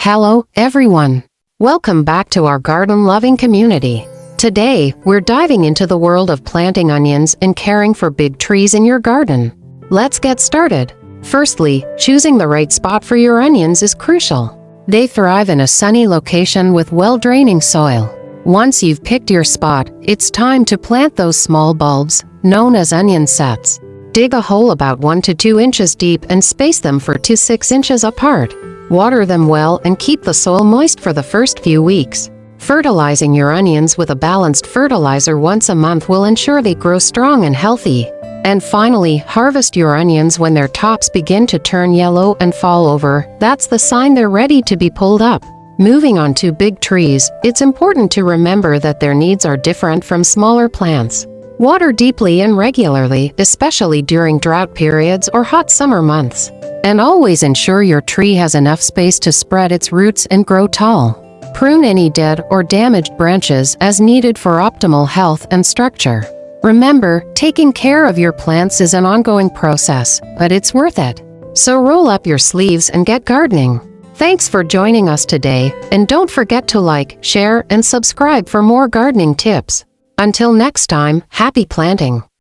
Hello, everyone. Welcome back to our garden-loving community. Today, we're diving into the world of planting onions and caring for big trees in your garden. Let's get started. Firstly, choosing the right spot for your onions is crucial. They thrive in a sunny location with well-draining soil. Once you've picked your spot, it's time to plant those small bulbs, known as onion sets. Dig a hole about 1 to 2 inches deep and space them 4 to 6 inches apart. Water them well and keep the soil moist for the first few weeks. Fertilizing your onions with a balanced fertilizer once a month will ensure they grow strong and healthy. And finally, harvest your onions when their tops begin to turn yellow and fall over. That's the sign they're ready to be pulled up. Moving on to big trees, it's important to remember that their needs are different from smaller plants. Water deeply and regularly, especially during drought periods or hot summer months. And always ensure your tree has enough space to spread its roots and grow tall. Prune any dead or damaged branches as needed for optimal health and structure. Remember, taking care of your plants is an ongoing process, but it's worth it. So roll up your sleeves and get gardening. Thanks for joining us today, and don't forget to like, share, and subscribe for more gardening tips. Until next time, happy planting!